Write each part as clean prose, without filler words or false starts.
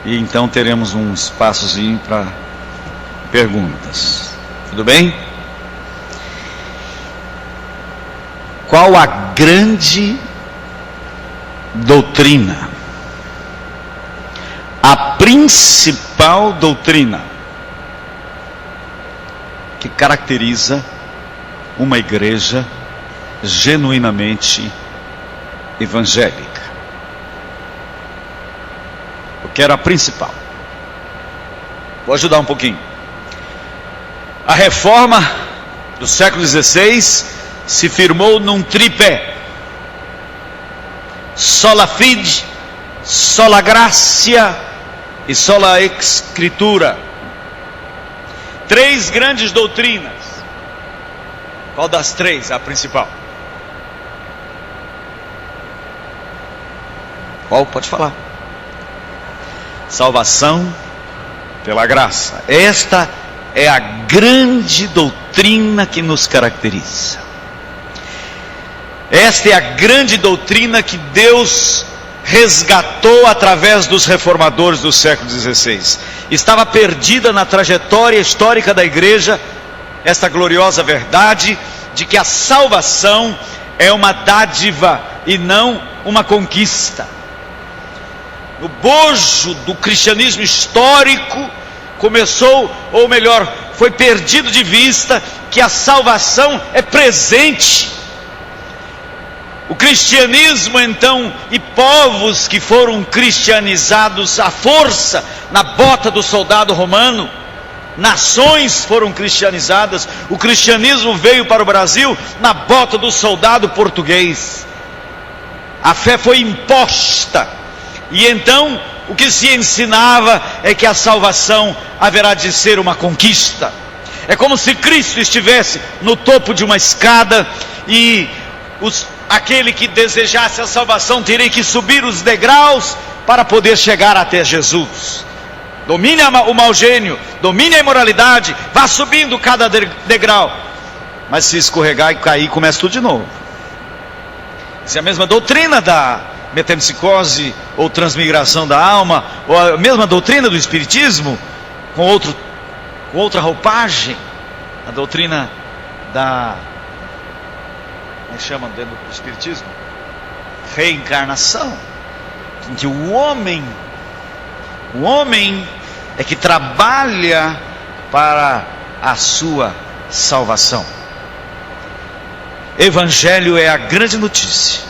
e então teremos um espaçozinho para perguntas. Tudo bem? Qual a grande doutrina? A principal doutrina que caracteriza uma igreja genuinamente evangélica. Eu quero a principal. Vou ajudar um pouquinho. A reforma do século XVI se firmou num tripé: sola fide, sola gratia e sola escritura. Três grandes doutrinas. Qual das três é a principal? Qual? Pode falar. Salvação pela graça. Esta é a grande doutrina que nos caracteriza. Esta é a grande doutrina que Deus resgatou através dos reformadores do século XVI. Estava perdida na trajetória histórica da igreja esta gloriosa verdade de que a salvação é uma dádiva e não uma conquista. No bojo do cristianismo histórico começou, ou melhor, foi perdido de vista que a salvação é presente. O cristianismo então, e povos que foram cristianizados à força, na bota do soldado romano, nações foram cristianizadas. O cristianismo veio para o Brasil na bota do soldado português. A fé foi imposta, e então o que se ensinava é que a salvação haverá de ser uma conquista. É como se Cristo estivesse no topo de uma escada e aquele que desejasse a salvação teria que subir os degraus para poder chegar até Jesus. Domine o mau gênio, domine a imoralidade, vá subindo cada degrau. Mas se escorregar e cair, começa tudo de novo. Essa é a mesma doutrina da metempsicose ou transmigração da alma, ou a mesma doutrina do espiritismo, com outra roupagem. A doutrina da... como chama dentro do espiritismo? Reencarnação. Em que o homem é que trabalha para a sua salvação. Evangelho é a grande notícia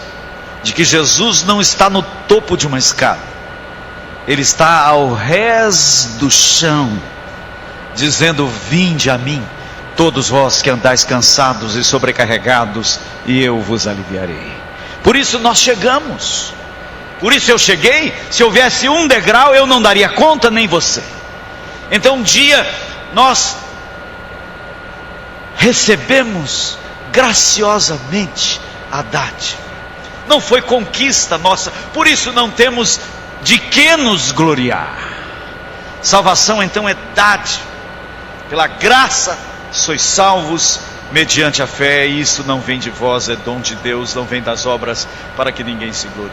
de que Jesus não está no topo de uma escada. Ele está ao rés do chão, dizendo: vinde a mim, todos vós que andais cansados e sobrecarregados, e eu vos aliviarei. Por isso nós chegamos. Por isso eu cheguei. Se houvesse um degrau, eu não daria conta, nem você. Então um dia nós recebemos graciosamente a dádiva. Não foi conquista nossa, por isso não temos de que nos gloriar. Salvação então é dádiva. Pela graça sois salvos mediante a fé, e isso não vem de vós, é dom de Deus, não vem das obras, para que ninguém se glorie.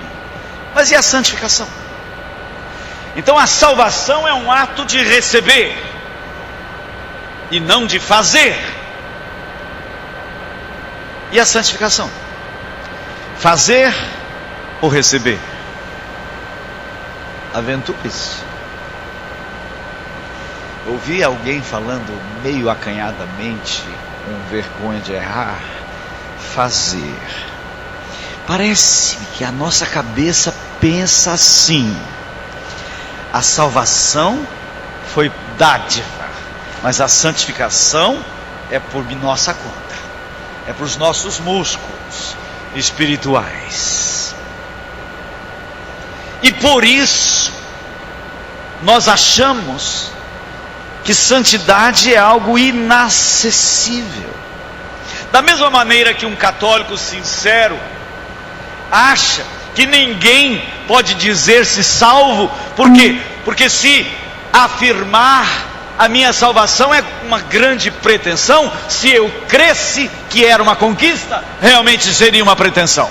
Mas e a santificação? Então a salvação é um ato de receber e não de fazer. E a santificação? Fazer ou receber? Aventure-se. Ouvi alguém falando meio acanhadamente, com vergonha de errar: fazer. Parece-me que a nossa cabeça pensa assim: a salvação foi dádiva, mas a santificação é por nossa conta, é para os nossos músculos espirituais. E por isso nós achamos que santidade é algo inacessível. Da mesma maneira que um católico sincero acha que ninguém pode dizer-se salvo, por quê? Porque se afirmar a minha salvação é uma grande pretensão, se eu cresce que era uma conquista, realmente seria uma pretensão.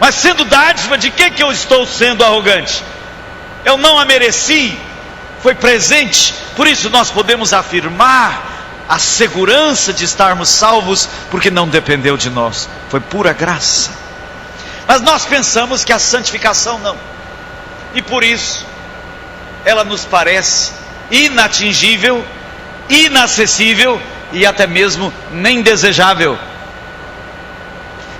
Mas sendo dádiva, de que eu estou sendo arrogante? eu não a mereci, foi presente. Por isso nós podemos afirmar a segurança de estarmos salvos, porque não dependeu de nós, foi pura graça. Mas nós pensamos que a santificação não, e por isso ela nos parece inatingível, inacessível e até mesmo nem desejável,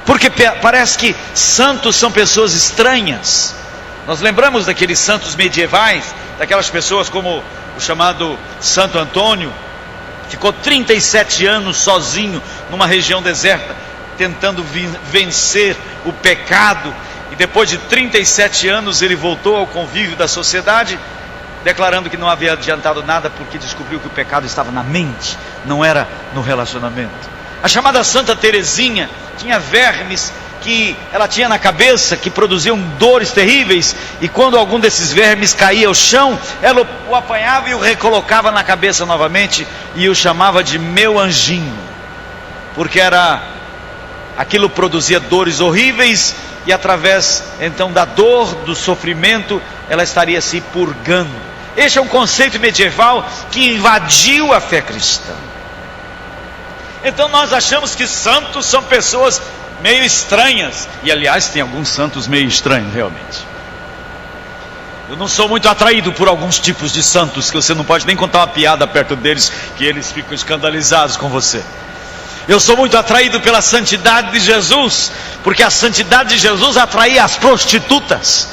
porque parece que santos são pessoas estranhas. Nós lembramos daqueles santos medievais, daquelas pessoas como o chamado Santo Antônio, ficou 37 anos sozinho numa região deserta, tentando vencer o pecado, e depois de 37 anos ele voltou ao convívio da sociedade, declarando que não havia adiantado nada, porque descobriu que o pecado estava na mente, não era no relacionamento. A chamada Santa Teresinha tinha vermes que ela tinha na cabeça, que produziam dores terríveis, e quando algum desses vermes caía ao chão, ela o apanhava e o recolocava na cabeça novamente, e o chamava de meu anjinho, porque aquilo produzia dores horríveis, e através então da dor, do sofrimento, ela estaria se purgando. Este é um conceito medieval que invadiu a fé cristã. Então nós achamos que santos são pessoas meio estranhas, e aliás tem alguns santos meio estranhos realmente. Eu não sou muito atraído por alguns tipos de santos, que você não pode nem contar uma piada perto deles, que eles ficam escandalizados com você. Eu sou muito atraído pela santidade de Jesus, porque a santidade de Jesus atraía as prostitutas,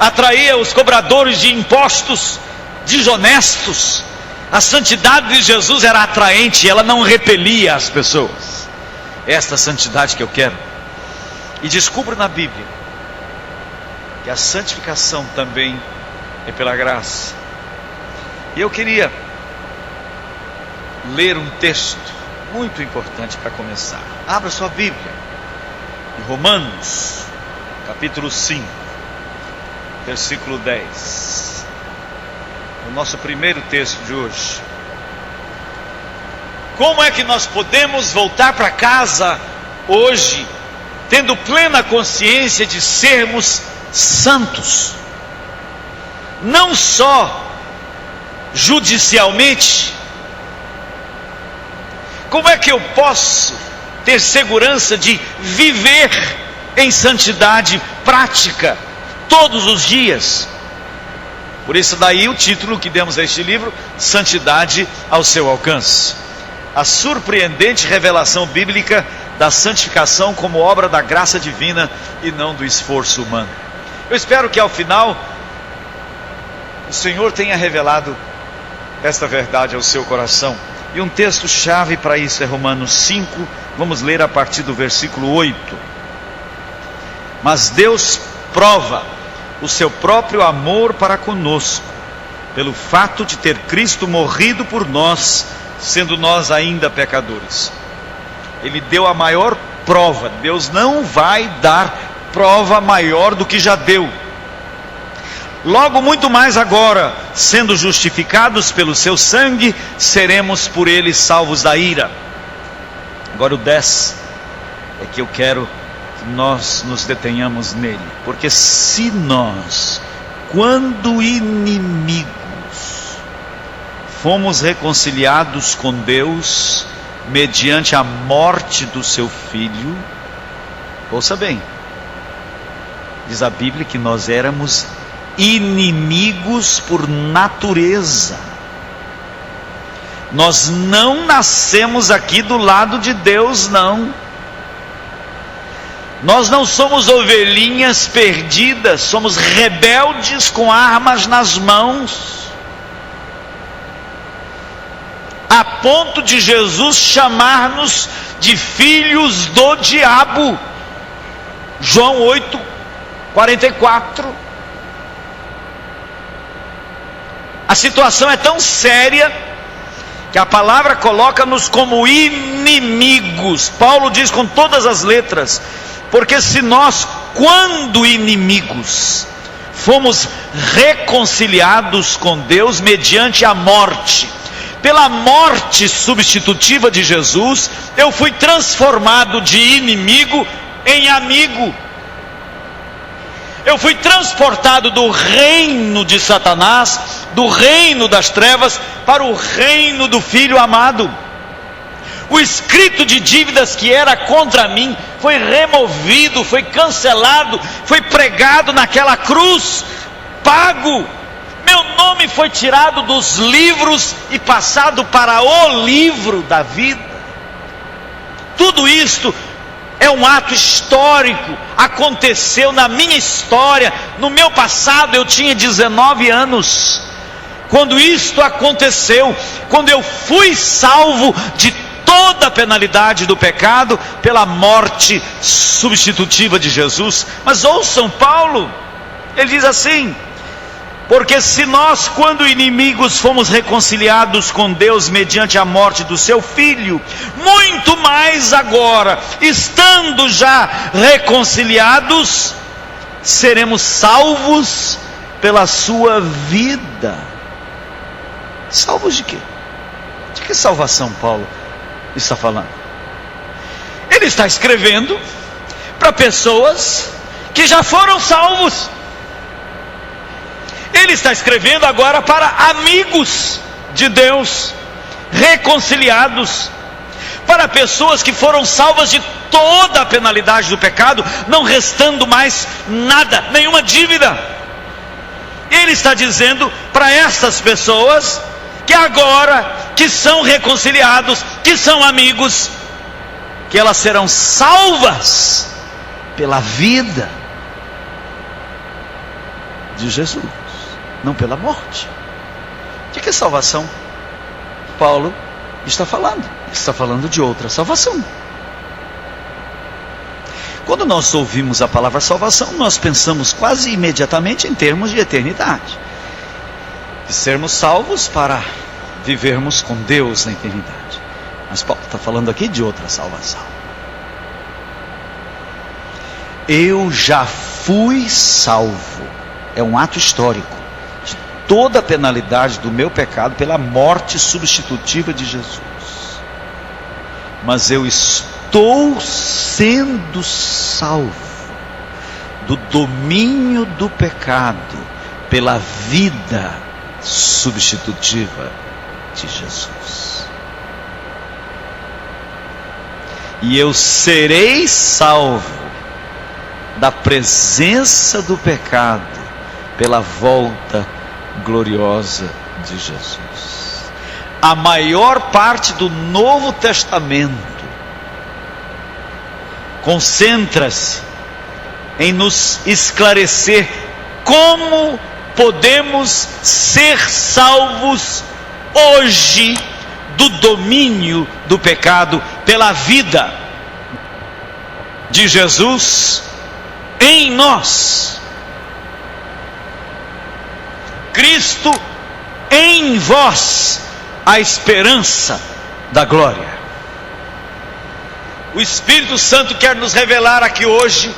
atraía os cobradores de impostos, desonestos. A santidade de Jesus era atraente, ela não repelia as pessoas. Esta santidade que eu quero. E descubro na Bíblia que a santificação também é pela graça. E eu queria ler um texto muito importante para começar. Abra sua Bíblia em Romanos capítulo 5, versículo 10, o nosso primeiro texto de hoje. Como é que nós podemos voltar para casa hoje, tendo plena consciência de sermos santos? Não só judicialmente. Como é que eu posso ter segurança de viver em santidade prática todos os dias? Por isso daí o título que demos a este livro, Santidade ao seu alcance. A surpreendente revelação bíblica da santificação como obra da graça divina e não do esforço humano. Eu espero que ao final o Senhor tenha revelado esta verdade ao seu coração. E um texto chave para isso é Romanos 5, vamos ler a partir do versículo 8. Mas Deus prova o seu próprio amor para conosco, pelo fato de ter Cristo morrido por nós, sendo nós ainda pecadores. Ele deu a maior prova. Deus não vai dar prova maior do que já deu. Logo muito mais agora, sendo justificados pelo seu sangue, seremos por ele salvos da ira. Agora o 10 é que eu quero que nós nos detenhamos nele. Porque se nós, quando inimigos, fomos reconciliados com Deus mediante a morte do seu Filho, ouça bem, diz a Bíblia que nós éramos inimigos por natureza. Nós não nascemos aqui do lado de Deus, não. Nós não somos ovelhinhas perdidas, somos rebeldes com armas nas mãos, a ponto de Jesus chamar-nos de filhos do diabo. João 8:44. A situação é tão séria que a palavra coloca-nos como inimigos. Paulo diz com todas as letras: porque se nós, quando inimigos, fomos reconciliados com Deus mediante a morte, pela morte substitutiva de Jesus, eu fui transformado de inimigo em amigo. Eu fui transportado do reino de Satanás, do reino das trevas, para o reino do Filho amado. O escrito de dívidas que era contra mim foi removido, foi cancelado, foi pregado naquela cruz, pago. Meu nome foi tirado dos livros e passado para o livro da vida. Tudo isto é um ato histórico, aconteceu na minha história. No meu passado eu tinha 19 anos, quando isto aconteceu, quando eu fui salvo de toda a penalidade do pecado, pela morte substitutiva de Jesus. Mas ouçam Paulo, ele diz assim: porque se nós, quando inimigos, fomos reconciliados com Deus mediante a morte do seu Filho, muito mais agora, estando já reconciliados, seremos salvos pela sua vida. Salvos de quê? De que salvação Paulo está falando? Ele está escrevendo para pessoas que já foram salvos. Ele está escrevendo agora para amigos de Deus, reconciliados, para pessoas que foram salvas de toda a penalidade do pecado, não restando mais nada, nenhuma dívida. Ele está dizendo para essas pessoas que agora, que são reconciliados, que são amigos, que elas serão salvas pela vida de Jesus, não pela morte. De que salvação Paulo está falando? Ele está falando de outra salvação. Quando nós ouvimos a palavra salvação, nós pensamos quase imediatamente em termos de eternidade, de sermos salvos para vivermos com Deus na eternidade. Mas Paulo está falando aqui de outra salvação. Eu já fui salvo. É um ato histórico de toda a penalidade do meu pecado pela morte substitutiva de Jesus. Mas eu estou sendo salvo do domínio do pecado pela vida substitutiva de Jesus. E eu serei salvo da presença do pecado pela volta gloriosa de Jesus. A maior parte do Novo Testamento concentra-se em nos esclarecer como podemos ser salvos hoje do domínio do pecado pela vida de Jesus em nós. Cristo em vós, a esperança da glória. O Espírito Santo quer nos revelar aqui hoje,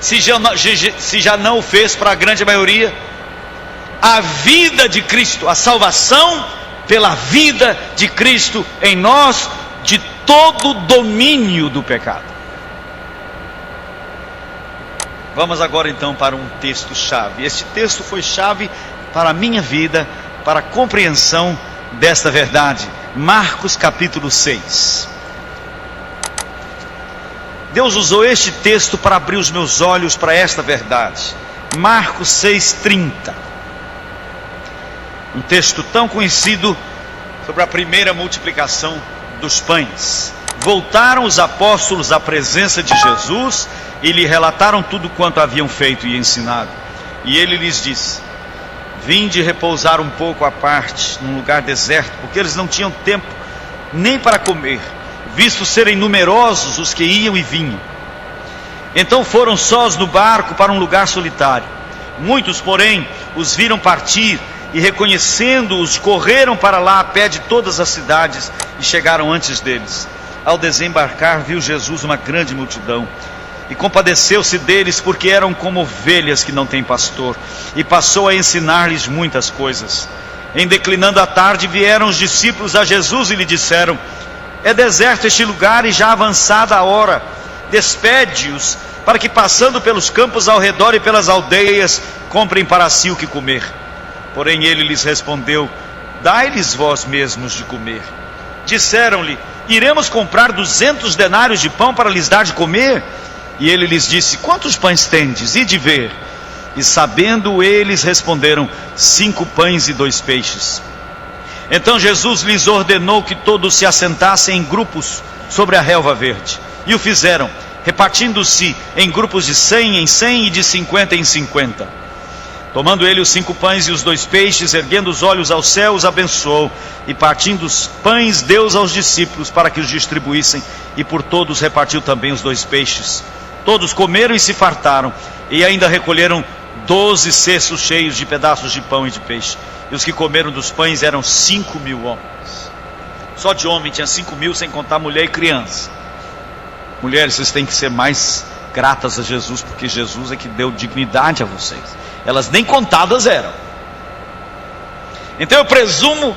se já não o fez para a grande maioria, a vida de Cristo, a salvação pela vida de Cristo em nós, de todo o domínio do pecado. Vamos agora então para um texto-chave. Este texto foi chave para a minha vida, para a compreensão desta verdade. Marcos capítulo 6. Deus usou este texto para abrir os meus olhos para esta verdade. Marcos 6:30. Um texto tão conhecido sobre a primeira multiplicação dos pães. Voltaram os apóstolos à presença de Jesus e lhe relataram tudo quanto haviam feito e ensinado. E ele lhes disse: vinde repousar um pouco à parte, num lugar deserto, porque eles não tinham tempo nem para comer, visto serem numerosos os que iam e vinham. Então foram sós no barco para um lugar solitário. Muitos, porém, os viram partir e, reconhecendo-os, correram para lá a pé de todas as cidades e chegaram antes deles. Ao desembarcar, viu Jesus uma grande multidão e compadeceu-se deles, porque eram como ovelhas que não têm pastor, e passou a ensinar-lhes muitas coisas. Em declinando a tarde, vieram os discípulos a Jesus e lhe disseram: é deserto este lugar e já avançada a hora, despede-os para que passando pelos campos ao redor e pelas aldeias, comprem para si o que comer. Porém ele lhes respondeu: dai-lhes vós mesmos de comer. Disseram-lhe: iremos comprar 200 denários de pão para lhes dar de comer? E ele lhes disse: quantos pães tendes? Ide ver. E sabendo eles, responderam: 5 pães e 2 peixes. Então Jesus lhes ordenou que todos se assentassem em grupos sobre a relva verde. E o fizeram, repartindo-se em grupos de 100 em 100 e de 50 em 50. Tomando ele os 5 pães e os 2 peixes, erguendo os olhos aos céus, abençoou, e partindo os pães, deu-os aos discípulos para que os distribuíssem, e por todos repartiu também os 2 peixes. Todos comeram e se fartaram, e ainda recolheram 12 cestos cheios de pedaços de pão e de peixe. E os que comeram dos pães eram 5.000 homens. Só de homem tinha 5.000, sem contar mulher e criança. Mulheres, vocês têm que ser mais gratas a Jesus, porque Jesus é que deu dignidade a vocês. Elas nem contadas eram. Então eu presumo,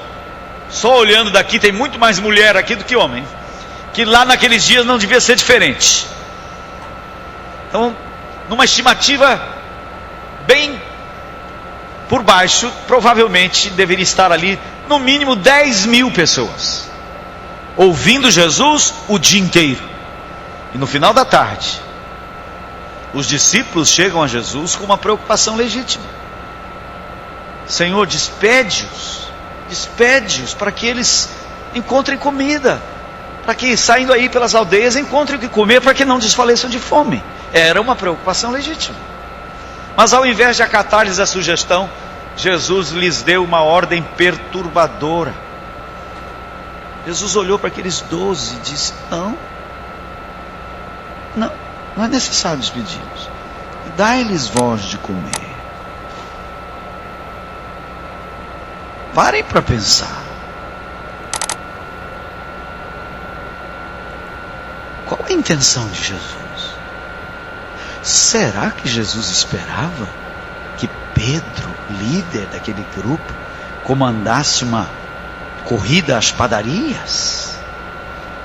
só olhando daqui, tem muito mais mulher aqui do que homem, que lá naqueles dias não devia ser diferente. Então, numa estimativa bem por baixo, provavelmente deveria estar ali no mínimo 10.000 pessoas, ouvindo Jesus o dia inteiro. E no final da tarde, os discípulos chegam a Jesus com uma preocupação legítima: Senhor, despede-os para que eles encontrem comida, para que saindo aí pelas aldeias encontrem o que comer, para que não desfaleçam de fome. Era uma preocupação legítima. Mas ao invés de acatar-lhes a sugestão, Jesus lhes deu uma ordem perturbadora. Jesus olhou para aqueles 12 e disse: não é necessário despedi-los. Dai-lhes vós de comer. Parem para pensar. Qual é a intenção de Jesus? Será que Jesus esperava que Pedro, líder daquele grupo, comandasse uma corrida às padarias?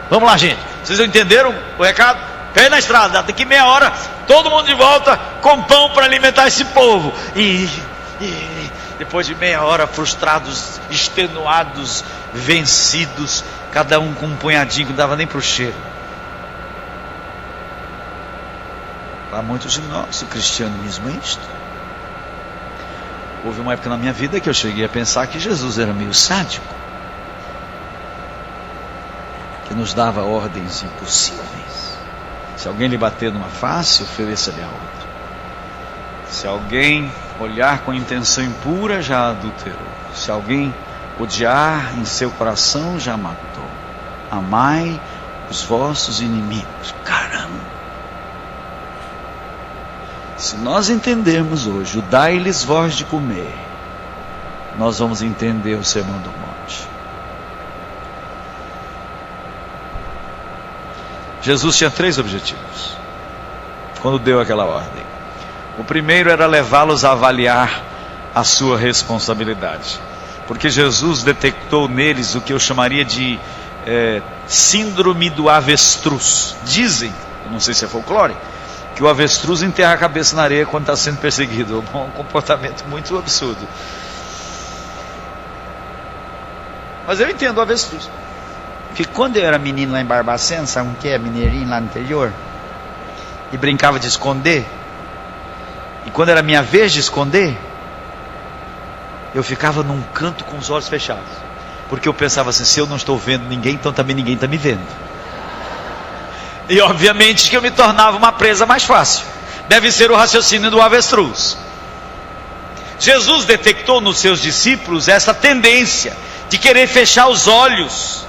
Vamos lá, gente. Vocês entenderam o recado? Pé na estrada, daqui meia hora, todo mundo de volta com pão para alimentar esse povo. E depois de meia hora, frustrados, extenuados, vencidos, cada um com um punhadinho que não dava nem para o cheiro. Para muitos de nós, o cristianismo é isto. Houve uma época na minha vida que eu cheguei a pensar que Jesus era meio sádico, que nos dava ordens impossíveis. Se alguém lhe bater numa face, ofereça-lhe a outra. Se alguém olhar com intenção impura, já adulterou. Se alguém odiar em seu coração, já matou. Amai os vossos inimigos. Caramba! Se nós entendermos hoje o dai-lhes vós de comer, nós vamos entender o Sermão do Monte. Jesus tinha 3 objetivos quando deu aquela ordem. O primeiro era levá-los a avaliar a sua responsabilidade, porque Jesus detectou neles o que eu chamaria de síndrome do avestruz. Dizem, eu não sei se é folclore, que o avestruz enterra a cabeça na areia quando está sendo perseguido. É um comportamento muito absurdo. Mas eu entendo o avestruz. Que quando eu era menino lá em Barbacena, sabe o que é? Mineirinho lá no interior, e brincava de esconder, e quando era minha vez de esconder, eu ficava num canto com os olhos fechados, porque eu pensava assim: se eu não estou vendo ninguém, então também ninguém está me vendo. E obviamente que eu me tornava uma presa mais fácil. Deve ser o raciocínio do avestruz. Jesus detectou nos seus discípulos essa tendência de querer fechar os olhos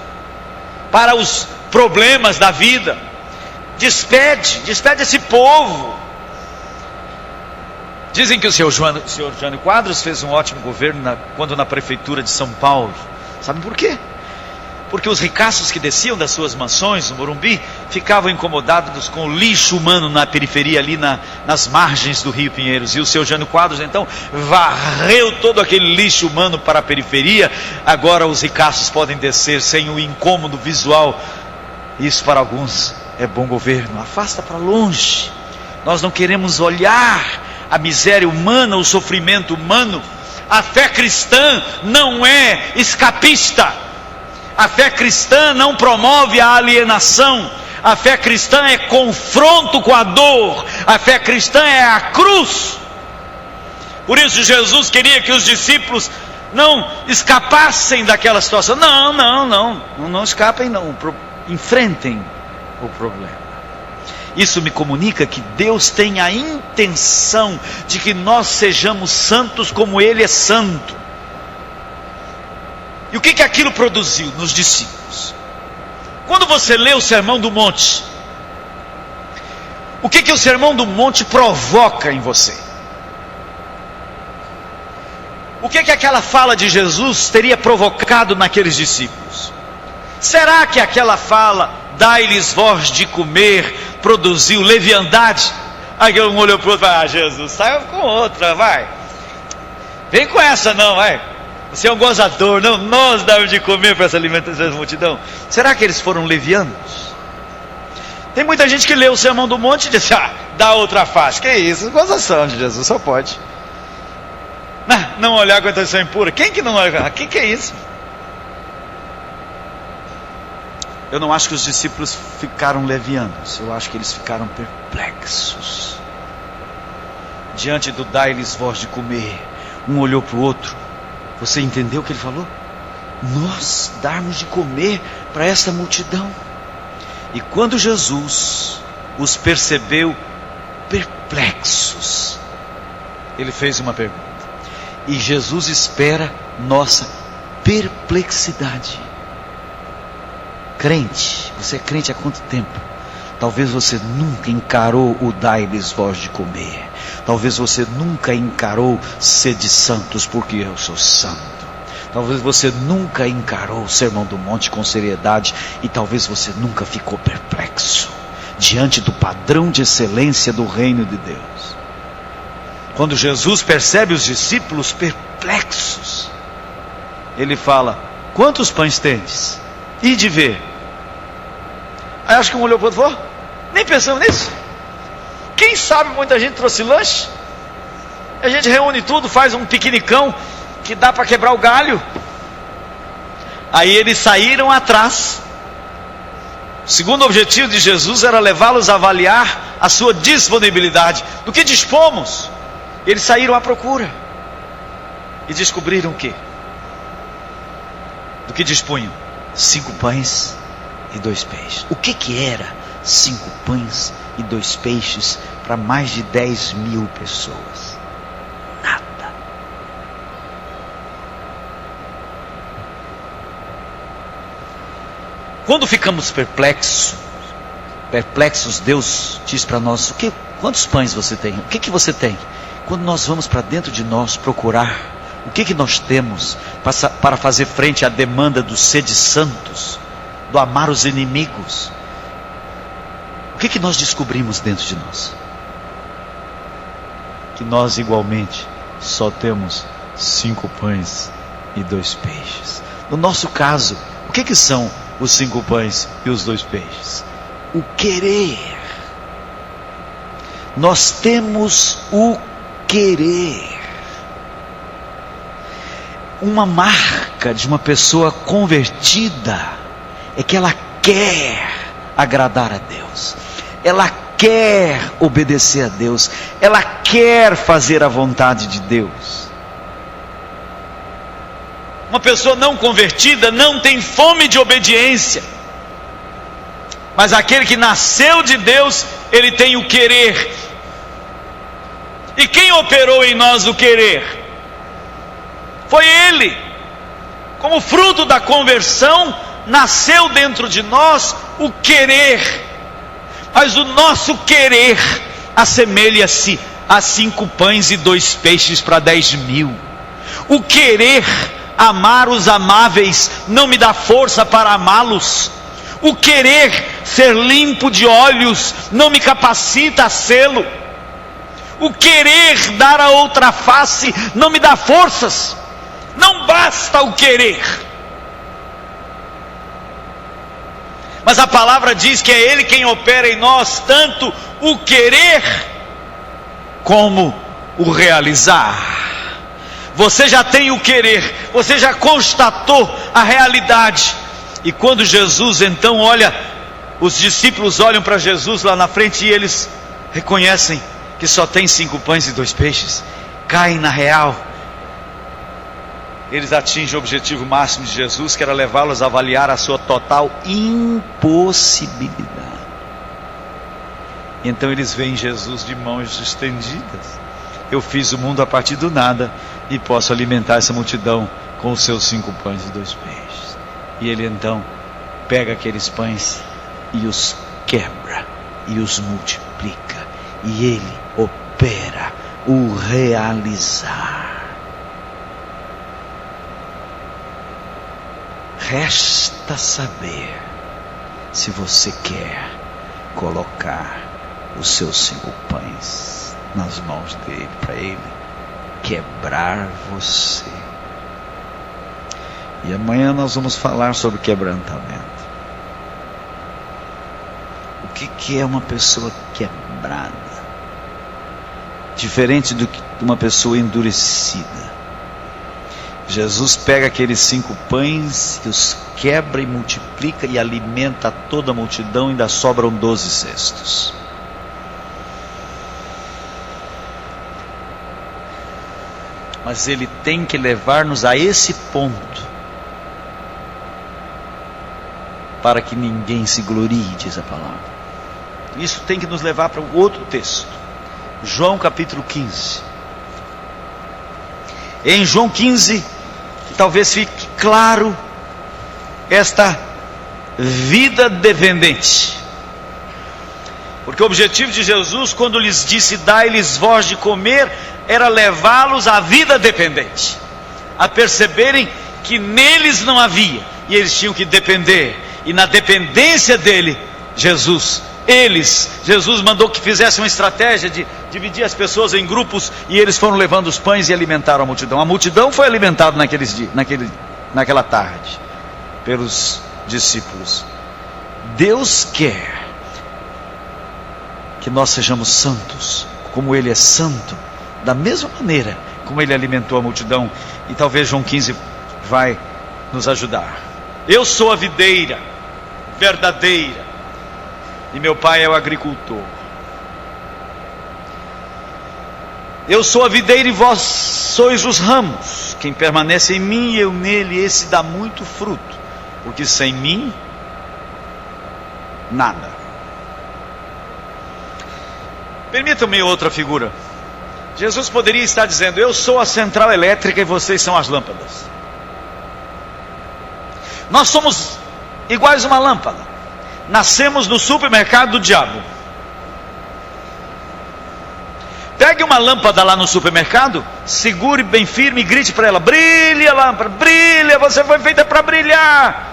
para os problemas da vida. Despede esse povo. Dizem que o senhor Jânio Quadros fez um ótimo governo quando na prefeitura de São Paulo. Sabe por quê? Porque os ricaços que desciam das suas mansões no Morumbi ficavam incomodados com o lixo humano na periferia, ali nas margens do Rio Pinheiros. E o seu Jânio Quadros então varreu todo aquele lixo humano para a periferia. Agora os ricaços podem descer sem o incômodo visual. Isso para alguns é bom governo. Afasta para longe. Nós não queremos olhar a miséria humana, o sofrimento humano. A fé cristã não é escapista. A fé cristã não promove a alienação. A fé cristã é confronto com a dor. A fé cristã é a cruz. Por isso Jesus queria que os discípulos não escapassem daquela situação. Não escapem não. Enfrentem o problema. Isso me comunica que Deus tem a intenção de que nós sejamos santos como Ele é santo. E o que aquilo produziu nos discípulos? Quando você lê o Sermão do Monte, o que o Sermão do Monte provoca em você? O que aquela fala de Jesus teria provocado naqueles discípulos? Será que aquela fala, dai-lhes vós de comer, produziu leviandade? Aí um olhou para o outro e falou: Jesus, sai com outra, vai. Vem com essa não, vai. Você é um gozador, não, nós damos de comer para essa alimentação dessa multidão. Será que eles foram levianos? Tem muita gente que lê o Sermão do Monte e diz: dá outra face. Que isso? Gozação de Jesus, só pode. Não olhar com a intenção impura. Quem que não olha? Que é isso? Eu não acho que os discípulos ficaram levianos. Eu acho que eles ficaram perplexos. Diante do dai-lhes vós de comer, um olhou para o outro. Você entendeu o que ele falou? Nós darmos de comer para essa multidão. E quando Jesus os percebeu perplexos, ele fez uma pergunta. E Jesus espera nossa perplexidade. Crente, você é crente há quanto tempo? Talvez você nunca encarou o dai-lhes vós de comer. Talvez você nunca encarou sede santos, porque eu sou santo. Talvez você nunca encarou o Sermão do Monte com seriedade. E talvez você nunca ficou perplexo diante do padrão de excelência do reino de Deus. Quando Jesus percebe os discípulos perplexos, ele fala: quantos pães tendes? Ide ver. Aí acho que um olhou para o outro e falou: nem pensamos nisso. Quem sabe muita gente trouxe lanche. A gente reúne tudo, faz um piquenicão que dá para quebrar o galho. Aí eles saíram atrás. O segundo objetivo de Jesus era levá-los a avaliar a sua disponibilidade. Do que dispomos? Eles saíram à procura. E descobriram o quê? Do que dispunham? 5 pães e 2 peixes. O que era 5 pães e 2 peixes para mais de 10.000 pessoas? Nada. Quando ficamos perplexos, Deus diz para nós: quantos pães você tem? O que você tem? Quando nós vamos para dentro de nós procurar o que nós temos para fazer frente à demanda do ser de santos, do amar os inimigos, o que nós descobrimos dentro de nós? Que nós igualmente só temos 5 pães e 2 peixes. No nosso caso, o que são os 5 pães e os 2 peixes? O querer. Nós temos o querer. Uma marca de uma pessoa convertida é que ela quer agradar a Deus, ela quer obedecer a Deus, ela quer fazer a vontade de Deus. Uma pessoa não convertida não tem fome de obediência, mas aquele que nasceu de Deus, ele tem o querer. E quem operou em nós o querer? Foi Ele. Como fruto da conversão, nasceu dentro de nós o querer. Mas o nosso querer assemelha-se a 5 pães e 2 peixes para 10.000. O querer amar os amáveis não me dá força para amá-los. O querer ser limpo de olhos não me capacita a sê-lo. O querer dar a outra face não me dá forças. Não basta o querer. Mas a palavra diz que é Ele quem opera em nós tanto o querer como o realizar. Você já tem o querer, você já constatou a realidade. E quando Jesus então olha, os discípulos olham para Jesus lá na frente e eles reconhecem que só tem 5 pães e 2 peixes, caem na real. Eles atingem o objetivo máximo de Jesus, que era levá-los a avaliar a sua total impossibilidade. E então eles veem Jesus de mãos estendidas. Eu fiz o mundo a partir do nada e posso alimentar essa multidão com os seus 5 pães e 2 peixes. E ele então pega aqueles pães e os quebra e os multiplica. E ele opera o realizar. Resta saber se você quer colocar os seus 5 pães nas mãos dele, para ele quebrar você. E amanhã nós vamos falar sobre quebrantamento. O que é uma pessoa quebrada? Diferente de uma pessoa endurecida. Jesus pega aqueles 5 pães e os quebra e multiplica e alimenta toda a multidão, e ainda sobram 12 cestos. Mas ele tem que levar-nos a esse ponto, para que ninguém se glorie, diz a palavra. Isso tem que nos levar para o outro texto, João capítulo 15. Em João 15, talvez fique claro esta vida dependente. Porque o objetivo de Jesus, quando lhes disse, dai-lhes voz de comer, era levá-los à vida dependente, a perceberem que neles não havia, e eles tinham que depender, e na dependência dele, Jesus mandou que fizessem uma estratégia de dividir as pessoas em grupos, e eles foram levando os pães e alimentaram a multidão. A multidão foi alimentada naquela tarde, pelos discípulos. Deus quer que nós sejamos santos, como ele é santo, da mesma maneira como ele alimentou a multidão. E talvez João 15 vai nos ajudar. Eu sou a videira verdadeira, e meu pai é o agricultor. Eu sou a videira e vós sois os ramos. Quem permanece em mim e eu nele, esse dá muito fruto, porque sem mim nada. Permitam-me outra figura. Jesus poderia estar dizendo, eu sou a central elétrica e vocês são as lâmpadas. Nós somos iguais a uma lâmpada. Nascemos no supermercado do diabo. Pegue uma lâmpada lá no supermercado, segure bem firme e grite para ela, brilha lâmpada, brilha, você foi feita para brilhar.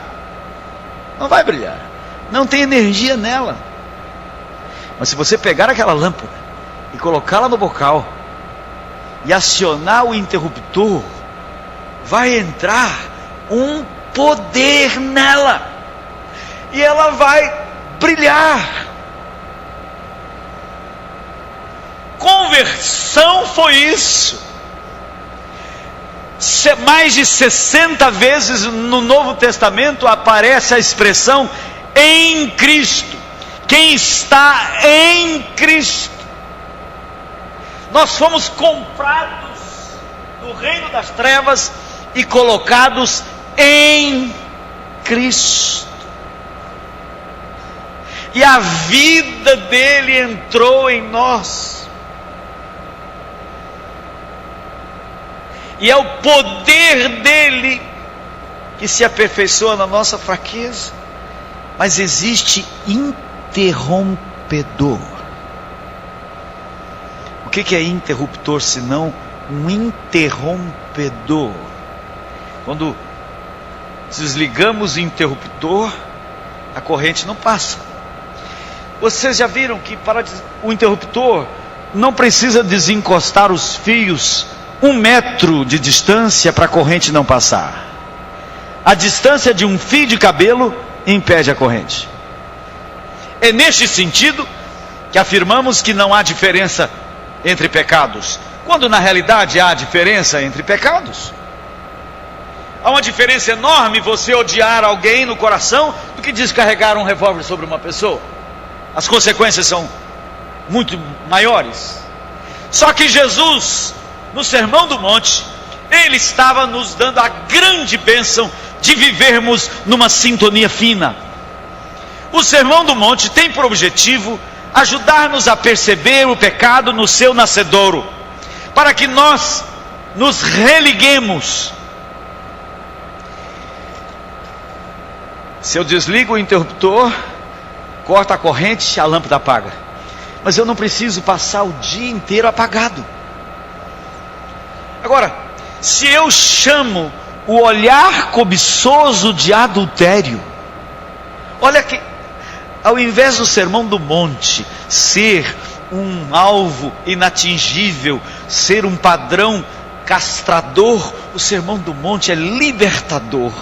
Não vai brilhar, não tem energia nela. Mas se você pegar aquela lâmpada e colocá-la no bocal e acionar o interruptor, vai entrar um poder nela e ela vai brilhar. Conversão foi isso. Mais de 60 vezes no Novo Testamento aparece a expressão em Cristo. Quem está em Cristo. Nós fomos comprados do reino das trevas e colocados em Cristo. E a vida dele entrou em nós. E é o poder dele que se aperfeiçoa na nossa fraqueza. Mas existe interrompedor. O que é interruptor senão um interrompedor? Quando desligamos o interruptor, a corrente não passa. Vocês já viram que para o interruptor não precisa desencostar os fios 1 metro de distância para a corrente não passar. A distância de um fio de cabelo impede a corrente. É neste sentido que afirmamos que não há diferença entre pecados, quando na realidade há diferença entre pecados. Há uma diferença enorme você odiar alguém no coração do que descarregar um revólver sobre uma pessoa. As consequências são muito maiores. Só que Jesus, no Sermão do Monte, Ele estava nos dando a grande bênção de vivermos numa sintonia fina. O Sermão do Monte tem por objetivo ajudar-nos a perceber o pecado no seu nascedouro, para que nós nos religuemos. Se eu desligo o interruptor, corta a corrente, a lâmpada apaga. Mas eu não preciso passar o dia inteiro apagado. Agora, se eu chamo o olhar cobiçoso de adultério, olha que, ao invés do Sermão do Monte ser um alvo inatingível, ser um padrão castrador, o Sermão do Monte é libertador,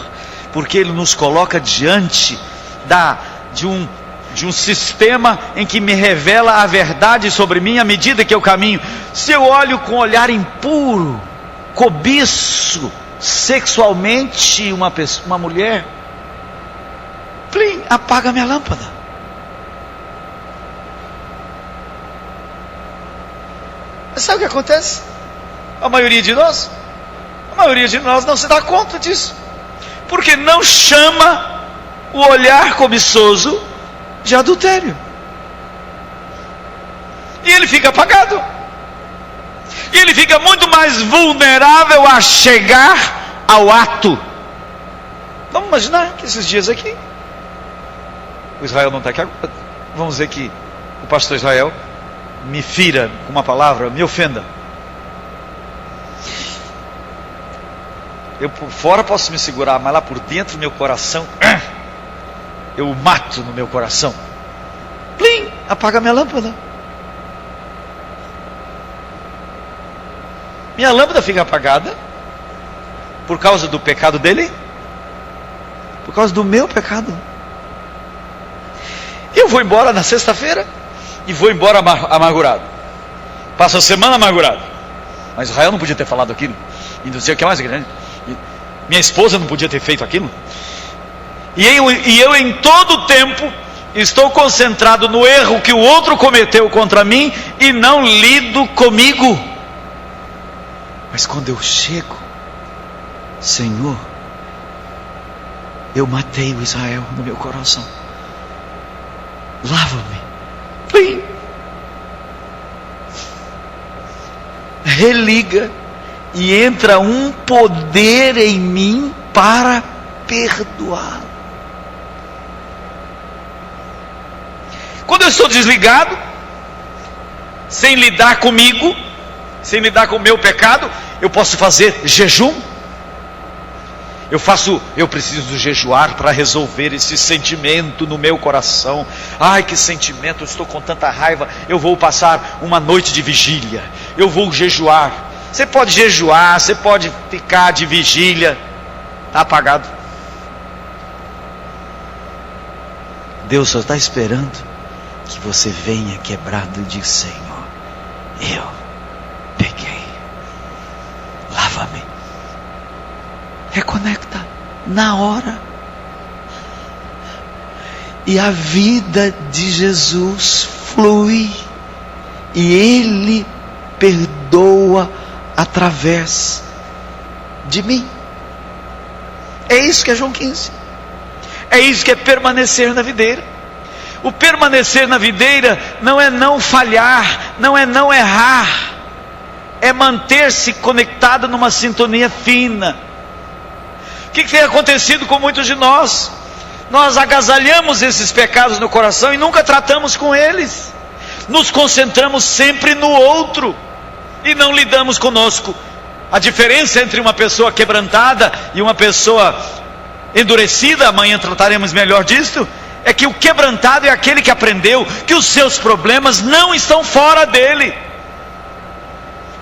porque ele nos coloca diante de um sistema em que me revela a verdade sobre mim à medida que eu caminho. Se eu olho com olhar impuro, cobiço sexualmente uma mulher, plim, apaga minha lâmpada. Mas sabe o que acontece? A maioria de nós não se dá conta disso, porque não chama o olhar cobiçoso de adultério, e ele fica apagado, e ele fica muito mais vulnerável a chegar ao ato. Vamos imaginar que esses dias aqui, o Israel não está aqui agora, vamos dizer que o pastor Israel me fira com uma palavra, me ofenda. Eu por fora posso me segurar, mas lá por dentro, meu coração, eu o mato no meu coração. Plim, apaga minha lâmpada. Minha lâmpada fica apagada por causa do pecado dele, por causa do meu pecado. Eu vou embora na sexta-feira e vou embora amargurado. Passo a semana amargurado. Mas Israel não podia ter falado aquilo, e não sei o que mais grande. Minha esposa não podia ter feito aquilo. E eu em todo o tempo estou concentrado no erro que o outro cometeu contra mim e não lido comigo. Mas quando eu chego, Senhor, eu matei o Israel no meu coração. Lava-me. Plim. Religa. E entra um poder em mim para perdoar. Quando eu estou desligado, sem lidar comigo, sem lidar com o meu pecado, eu posso fazer jejum. Eu preciso jejuar para resolver esse sentimento no meu coração. Ai, que sentimento, eu estou com tanta raiva. Eu vou passar uma noite de vigília. Eu vou jejuar. Você pode jejuar, você pode ficar de vigília. Está apagado. Deus só está esperando que você venha quebrado e diga: Senhor, eu pequei, lava-me. Reconecta na hora. E a vida de Jesus flui, e Ele perdoa através de mim. É isso que é João 15. É isso que é permanecer na videira. O permanecer na videira não é não falhar, não é não errar, é manter-se conectado numa sintonia fina. O que tem acontecido com muitos de nós? Nós agasalhamos esses pecados no coração e nunca tratamos com eles. Nos concentramos sempre no outro e não lidamos conosco. A diferença entre uma pessoa quebrantada e uma pessoa endurecida, amanhã trataremos melhor disso, é que o quebrantado é aquele que aprendeu que os seus problemas não estão fora dele.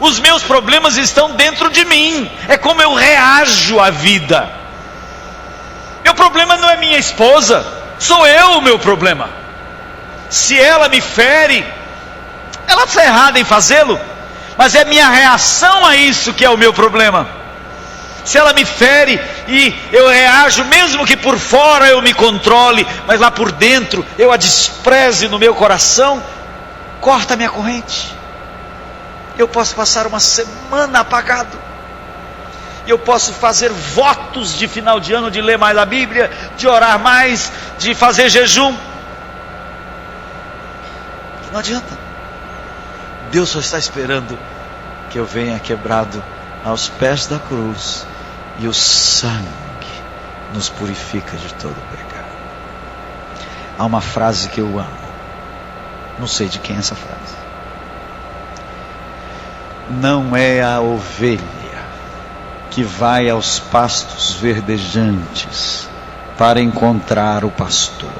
Os meus problemas estão dentro de mim. É como eu reajo à vida. Meu problema não é minha esposa, sou eu o meu problema. Se ela me fere, ela está errada em fazê-lo, mas é minha reação a isso que é o meu problema. Se ela me fere e eu reajo, mesmo que por fora eu me controle, mas lá por dentro eu a despreze no meu coração, corta a minha corrente. Eu posso passar uma semana apagado. Eu posso fazer votos de final de ano, de ler mais a Bíblia, de orar mais, de fazer jejum. Não adianta. Deus só está esperando que eu venha quebrado aos pés da cruz, e o sangue nos purifica de todo pecado. Há uma frase que eu amo, não sei de quem é essa frase. Não é a ovelha que vai aos pastos verdejantes para encontrar o pastor.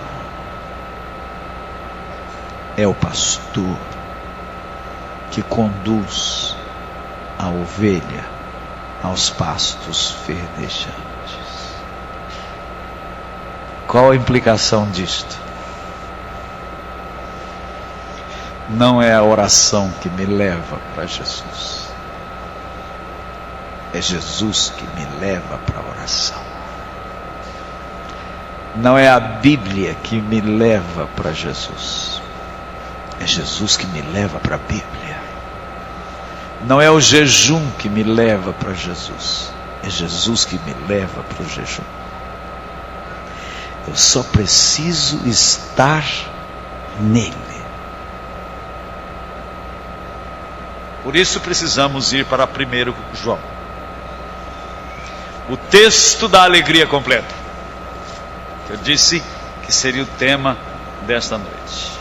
É o pastor que conduz a ovelha aos pastos verdejantes. Qual a implicação disto? Não é a oração que me leva para Jesus. É Jesus que me leva para a oração. Não é a Bíblia que me leva para Jesus. É Jesus que me leva para a Bíblia. Não é o jejum que me leva para Jesus. É Jesus que me leva para o jejum. Eu só preciso estar nele. Por isso precisamos ir para 1 João. O texto da alegria completa. Eu disse que seria o tema desta noite.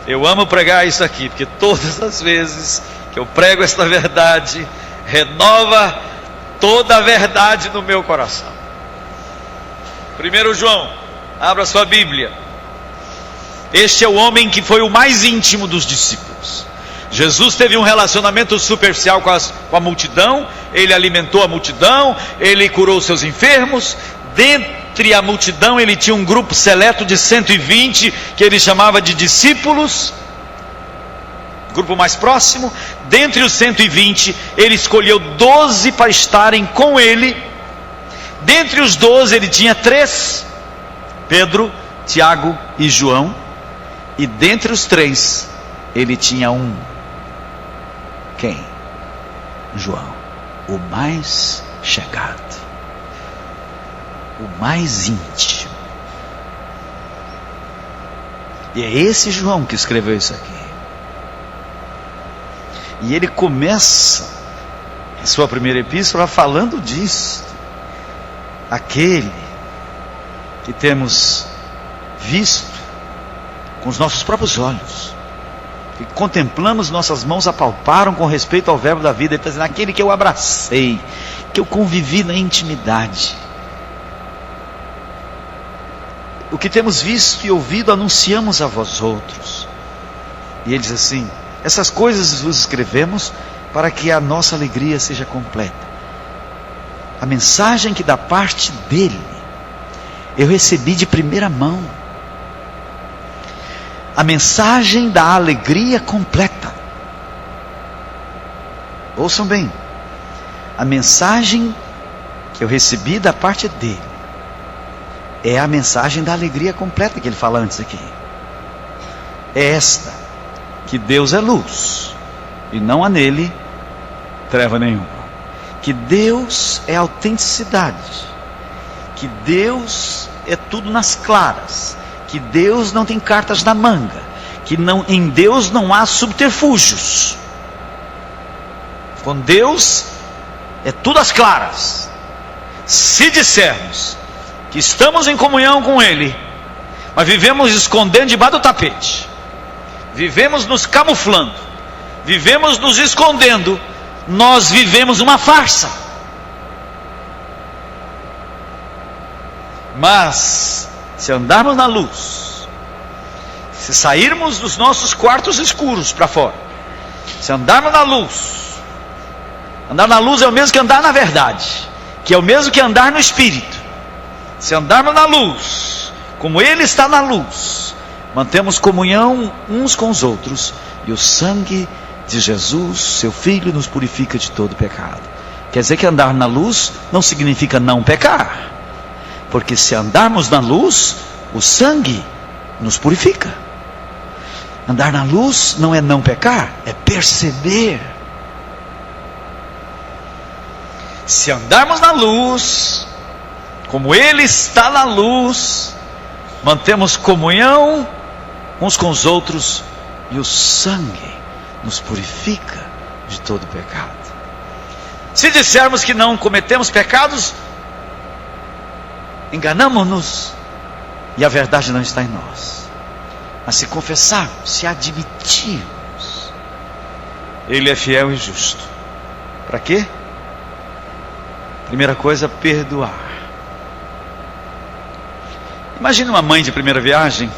Eu amo pregar isso aqui, porque todas as vezes que eu prego esta verdade, renova toda a verdade no meu coração. 1 João, abra sua Bíblia. Este é o homem que foi o mais íntimo dos discípulos. Jesus teve um relacionamento superficial com a multidão, ele alimentou a multidão, ele curou seus enfermos. Dentre a multidão ele tinha um grupo seleto de 120, que ele chamava de discípulos, grupo mais próximo. Dentre os 120 ele escolheu 12 para estarem com ele. Dentre os 12 ele tinha 3, Pedro, Tiago e João. E dentre os 3 ele tinha um. Quem? João, o mais chegado, o mais íntimo. E é esse João que escreveu isso aqui. E ele começa a sua primeira epístola falando disso. Aquele que temos visto com os nossos próprios olhos, que contemplamos, nossas mãos apalparam com respeito ao verbo da vida. Ele está dizendo, aquele que eu abracei, que eu convivi na intimidade. O que temos visto e ouvido anunciamos a vós outros. E ele diz assim, essas coisas vos escrevemos para que a nossa alegria seja completa. A mensagem que da parte dele eu recebi de primeira mão. A mensagem da alegria completa. Ouçam bem. A mensagem que eu recebi da parte dele é a mensagem da alegria completa que ele fala antes aqui. É esta, que Deus é luz e não há nele treva nenhuma. Que Deus é autenticidade. Que Deus é tudo nas claras. Que Deus não tem cartas na manga. Que em Deus não há subterfúgios. Com Deus é tudo às claras. Se dissermos que estamos em comunhão com Ele, mas vivemos escondendo debaixo do tapete, vivemos nos camuflando, vivemos nos escondendo, nós vivemos uma farsa. Mas se andarmos na luz, se sairmos dos nossos quartos escuros para fora, se andarmos na luz, andar na luz é o mesmo que andar na verdade, que é o mesmo que andar no Espírito. Se andarmos na luz, como Ele está na luz, mantemos comunhão uns com os outros, e o sangue de Jesus, seu Filho, nos purifica de todo pecado. Quer dizer que andar na luz não significa não pecar, porque se andarmos na luz, o sangue nos purifica. Andar na luz não é não pecar, é perceber. Se andarmos na luz, como Ele está na luz, mantemos comunhão uns com os outros, e o sangue nos purifica de todo pecado. Se dissermos que não cometemos pecados, enganamo-nos e a verdade não está em nós. Mas se confessarmos, se admitirmos, Ele é fiel e justo. Para quê? Primeira coisa, perdoar. Imagine uma mãe de primeira viagem,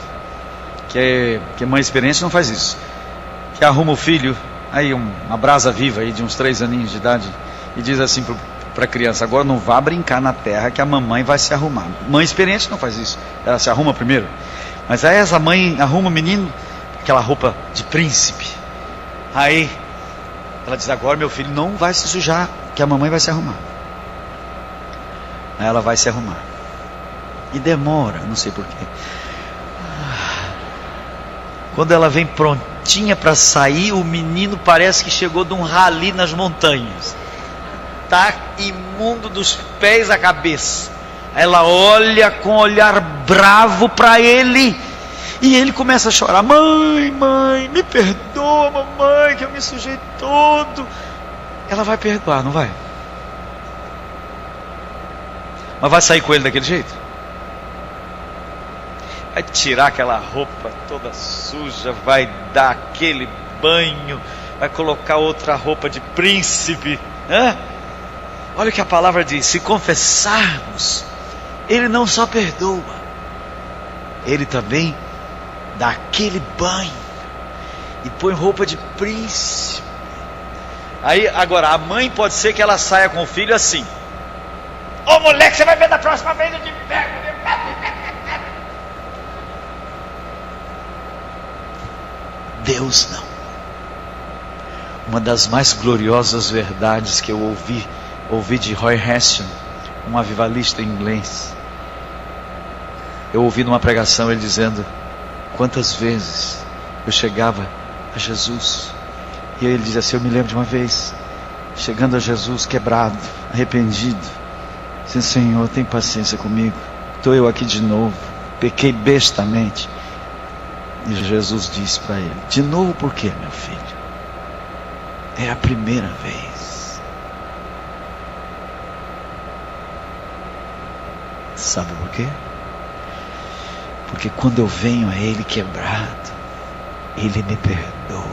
que é mãe experiente, não faz isso, que arruma o filho, aí uma brasa viva aí de uns 3 aninhos de idade, e diz assim para a criança: agora não vá brincar na terra que a mamãe vai se arrumar. Mãe experiente não faz isso, ela se arruma primeiro. Mas aí essa mãe arruma o menino, aquela roupa de príncipe, aí ela diz: agora meu filho não vai se sujar, que a mamãe vai se arrumar. Aí ela vai se arrumar, e demora, não sei porquê. Quando ela vem prontinha para sair, o menino parece que chegou de um rali nas montanhas, está imundo dos pés à cabeça. Ela olha com um olhar bravo para ele, e ele começa a chorar: mãe, mãe, me perdoa, mamãe, que eu me sujei todo. Ela vai perdoar, não vai? Mas vai sair com ele daquele jeito? Vai tirar aquela roupa toda suja, vai dar aquele banho, vai colocar outra roupa de príncipe, né? Olha o que a palavra diz: se confessarmos, Ele não só perdoa, Ele também dá aquele banho e põe roupa de príncipe. Aí agora a mãe pode ser que ela saia com o filho assim: ô moleque, você vai ver da próxima vez eu te pego. Deus não. Uma das mais gloriosas verdades que eu ouvi de Roy Heston, um avivalista inglês. Eu ouvi numa pregação ele dizendo: quantas vezes eu chegava a Jesus, e ele diz assim: eu me lembro de uma vez chegando a Jesus quebrado, arrependido, dizendo: Senhor, tem paciência comigo, estou eu aqui de novo, pequei bestamente. E Jesus disse para ele: de novo por quê, meu filho? É a primeira vez. Sabe por quê? Porque quando eu venho a Ele quebrado, Ele me perdoa,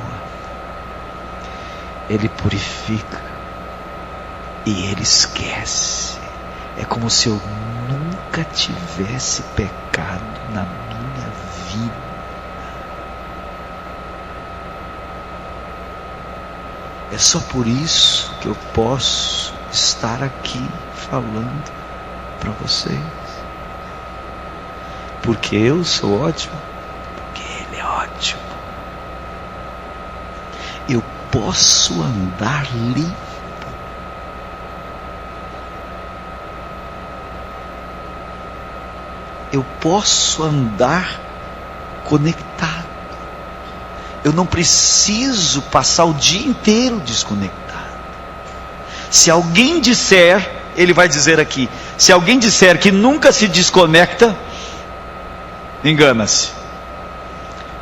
Ele purifica e Ele esquece. É como se eu nunca tivesse pecado na minha vida. É só por isso que eu posso estar aqui falando para vocês. Porque eu sou ótimo, porque Ele é ótimo. Eu posso andar limpo. Eu posso andar conectado. Eu não preciso passar o dia inteiro desconectado. Se alguém disser, ele vai dizer aqui, se alguém disser que nunca se desconecta, engana-se.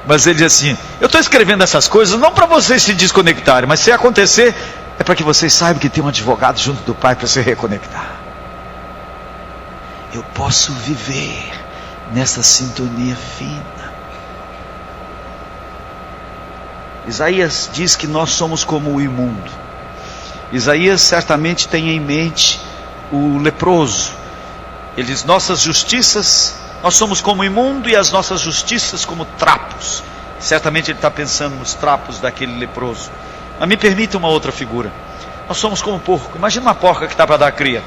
Mas ele diz assim: eu estou escrevendo essas coisas não para vocês se desconectarem, mas se acontecer, é para que vocês saibam que tem um advogado junto do Pai para se reconectar. Eu posso viver nessa sintonia fina. Isaías diz que nós somos como o imundo. Isaías certamente tem em mente o leproso. Ele diz: nossas justiças, nós somos como imundo e as nossas justiças como trapos. Certamente ele está pensando nos trapos daquele leproso. Mas me permita uma outra figura. Nós somos como porco. Imagina uma porca que está para dar cria.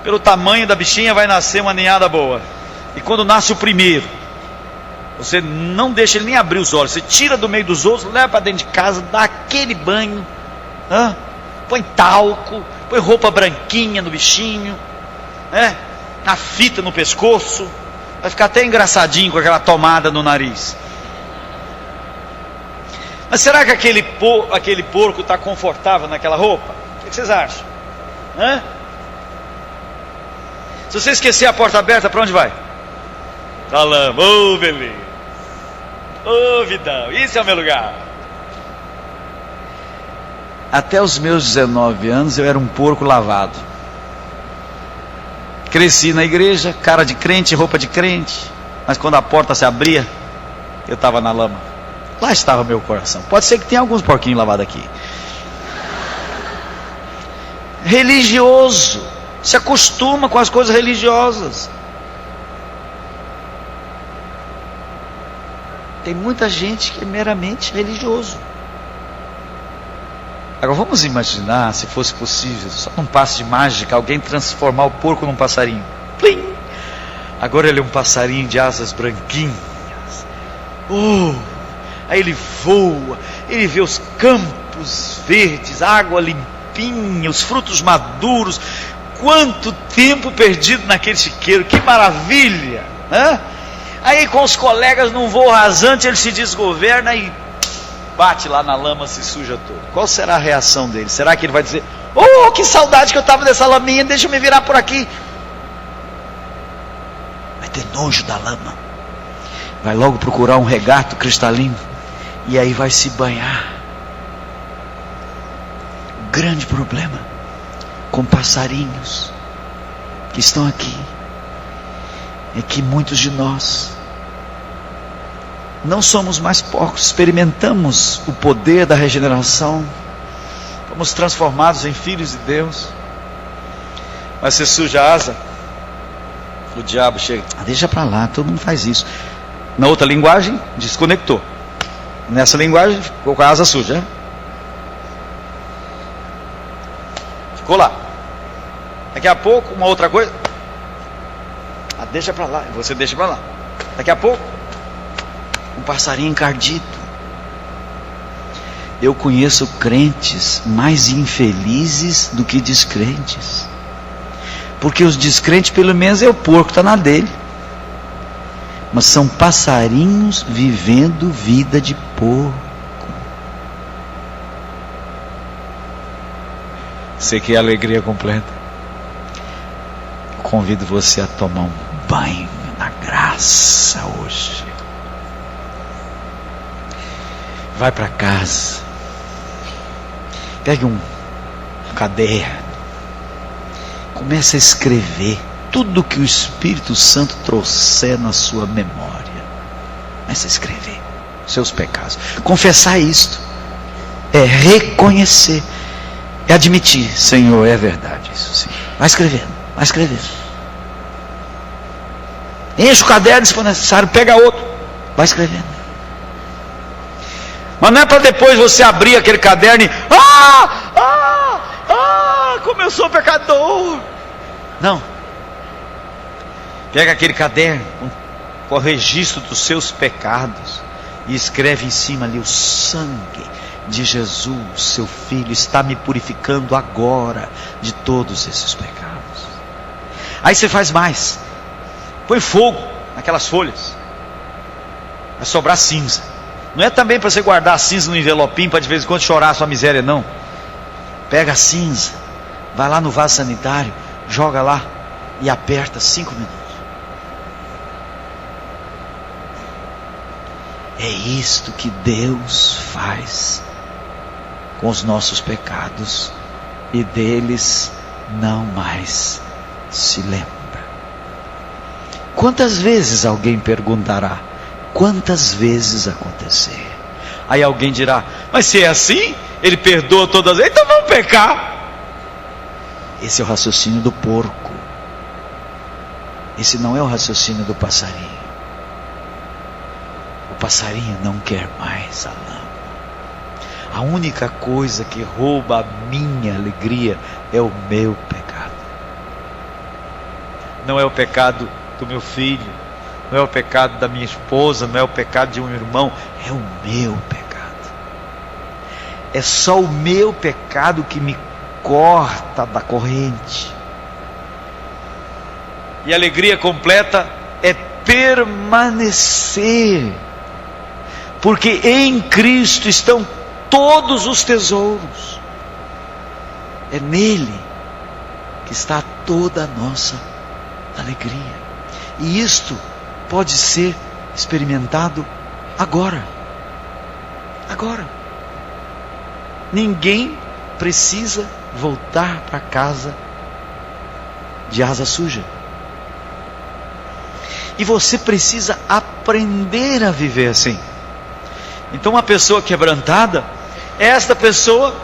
Pelo tamanho da bichinha vai nascer uma ninhada boa. E quando nasce o primeiro, Você não deixa ele nem abrir os olhos. Você tira do meio dos outros, leva para dentro de casa, dá aquele banho, põe talco, põe roupa branquinha no bichinho, a fita no pescoço. Vai ficar até engraçadinho com aquela tomada no nariz. Mas será que aquele porco está confortável naquela roupa? O que vocês acham? Se você esquecer a porta aberta, para onde vai? Pra lama. Ô, beleza. Ô, vidão, isso é o meu lugar. Até os meus 19 anos eu era um porco lavado. Cresci na igreja, cara de crente, roupa de crente. Mas quando a porta se abria, eu estava na lama. Lá estava meu coração. Pode ser que tenha alguns porquinhos lavados aqui. Religioso. Se acostuma com as coisas religiosas. Tem muita gente que é meramente religioso. Agora vamos imaginar, se fosse possível, só num passe de mágica, alguém transformar o porco num passarinho. Plim! Agora ele é um passarinho de asas branquinhas. Aí ele voa, ele vê os campos verdes, água limpinha, os frutos maduros. Quanto tempo perdido naquele chiqueiro, que maravilha! Aí com os colegas num voo rasante ele se desgoverna e bate lá na lama, se suja todo. Qual será a reação dele? Será que ele vai dizer: oh, que saudade que eu estava dessa laminha, deixa eu me virar por aqui? Vai ter nojo da lama. Vai logo procurar um regato cristalino e aí vai se banhar. O grande problema com passarinhos que estão aqui é que muitos de nós não somos mais porcos, experimentamos o poder da regeneração, fomos transformados em filhos de Deus, mas você suja a asa, o diabo chega, deixa para lá, todo mundo faz isso. Na outra linguagem, desconectou. Nessa linguagem, ficou com a asa suja. Ficou lá. Daqui a pouco, uma outra coisa, deixa para lá, você deixa para lá. Daqui a pouco, um passarinho encardido. Eu conheço crentes mais infelizes do que descrentes, porque os descrentes pelo menos é o porco, está na dele, mas são passarinhos vivendo vida de porco. Você quer alegria completa? Convido você a tomar um banho na graça hoje. Vai para casa, pegue um caderno, comece a escrever tudo que o Espírito Santo trouxer na sua memória. Comece a escrever seus pecados. Confessar isto é reconhecer, é admitir: Senhor, é verdade isso sim. Vai escrevendo, vai escrevendo. Enche o caderno se for necessário, pega outro, vai escrevendo. Mas não é para depois você abrir aquele caderno e como eu sou pecador. Não. Pega aquele caderno com o registro dos seus pecados e escreve em cima ali: o sangue de Jesus, seu Filho, está me purificando agora de todos esses pecados. Aí você faz mais. Põe fogo naquelas folhas. Vai sobrar cinza. Não é também para você guardar a cinza no envelopinho para de vez em quando chorar a sua miséria, não. Pega a cinza, vai lá no vaso sanitário, joga lá e aperta 5 minutos. É isto que Deus faz com os nossos pecados, e deles não mais se lembra. Quantas vezes, alguém perguntará, quantas vezes acontecer? Aí alguém dirá: mas se é assim, ele perdoa todas as vezes, então vamos pecar. Esse é o raciocínio do porco. Esse não é o raciocínio do passarinho. O passarinho não quer mais a lama. A única coisa que rouba a minha alegria é o meu pecado. Não é o pecado do meu filho, não é o pecado da minha esposa, não é o pecado de um irmão, é o meu pecado. É só o meu pecado que me corta da corrente. E a alegria completa é permanecer, porque em Cristo estão todos os tesouros. É nele que está toda a nossa alegria. E isto pode ser experimentado agora. Agora. Ninguém precisa voltar para casa de asa suja. E você precisa aprender a viver assim. Então uma pessoa quebrantada é esta pessoa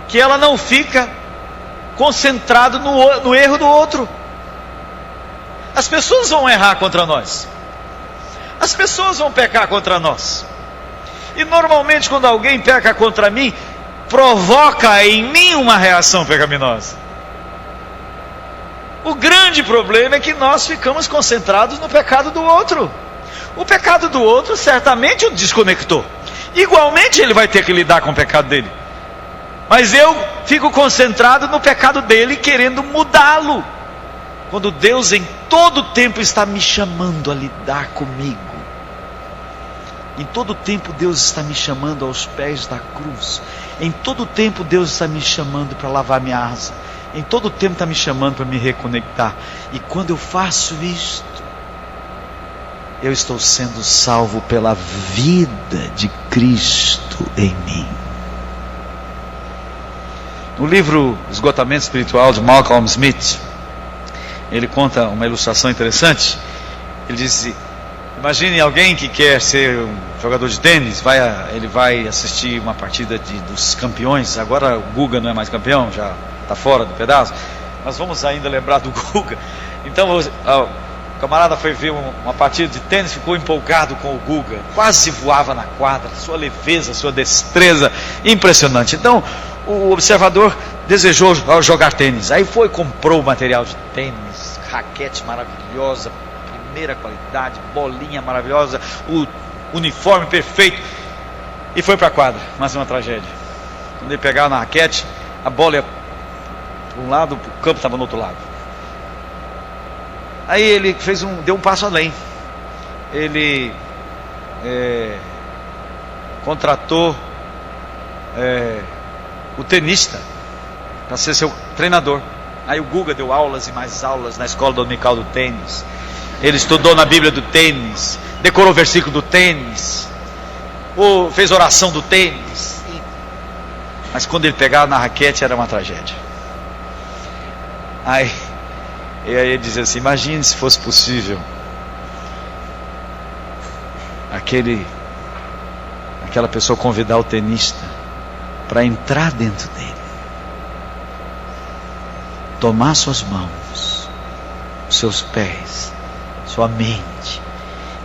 que ela não fica concentrado no erro do outro. As pessoas vão errar contra nós. As pessoas vão pecar contra nós. E normalmente quando alguém peca contra mim, provoca em mim uma reação pecaminosa. O grande problema é que nós ficamos concentrados no pecado do outro. O pecado do outro certamente o desconectou. Igualmente ele vai ter que lidar com o pecado dele. Mas eu fico concentrado no pecado dele, querendo mudá-lo. Quando Deus em todo tempo está me chamando a lidar comigo. Em todo tempo Deus está me chamando aos pés da cruz. Em todo tempo Deus está me chamando para lavar minha asa. Em todo tempo está me chamando para me reconectar. E quando eu faço isto, eu estou sendo salvo pela vida de Cristo em mim. No livro Esgotamento Espiritual de Malcolm Smith, ele conta uma ilustração interessante. Ele diz: imagine alguém que quer ser um jogador de tênis, ele vai assistir uma partida dos campeões. Agora o Guga não é mais campeão, já está fora do pedaço, mas vamos ainda lembrar do Guga. Então o camarada foi ver uma partida de tênis, ficou empolgado com o Guga, quase voava na quadra, sua leveza, sua destreza, impressionante. Então o observador desejou jogar tênis, aí foi, comprou o material de tênis, raquete maravilhosa, primeira qualidade, bolinha maravilhosa, o uniforme perfeito, e foi para a quadra. Mas uma tragédia: quando ele pegava na raquete, a bola ia para um lado, o campo estava no outro lado. Aí ele deu um passo além. Ele contratou o tenista para ser seu treinador. Aí o Guga deu aulas e mais aulas na escola dominical do tênis. Ele estudou na Bíblia do tênis, decorou o versículo do tênis, fez oração do tênis. Mas quando ele pegava na raquete era uma tragédia. Aí ele dizia assim: imagine se fosse possível aquela pessoa convidar o tenista para entrar dentro dele, tomar suas mãos, seus pés, sua mente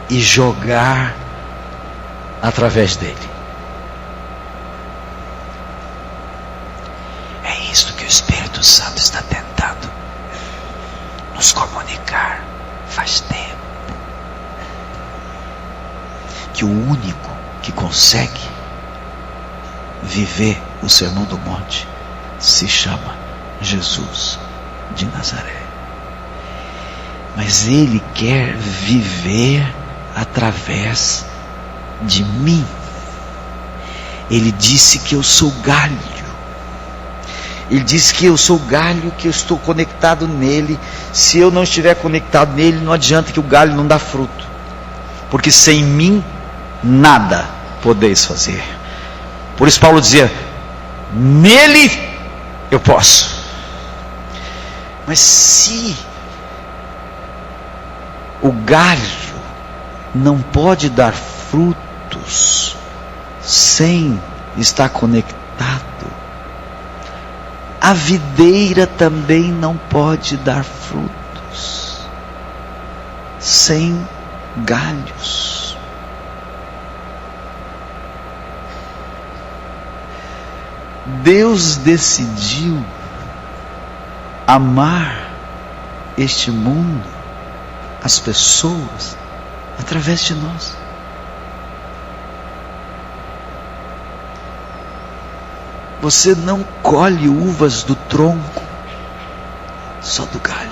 e jogar através dele. É isso que o Espírito Santo está tentando nos comunicar faz tempo. Que o único que consegue viver o Sermão do Monte se chama Jesus de Nazaré. Mas Ele quer viver através de mim. Ele disse que eu sou galho. Ele disse que eu sou galho, que eu estou conectado nele. Se eu não estiver conectado nele, não adianta, que o galho não dá fruto. Porque sem mim, nada podeis fazer. Por isso Paulo dizia: nele eu posso. Mas se o galho não pode dar frutos sem estar conectado, a videira também não pode dar frutos sem galhos. Deus decidiu amar este mundo as pessoas através de nós. Você não colhe uvas do tronco, só do galho.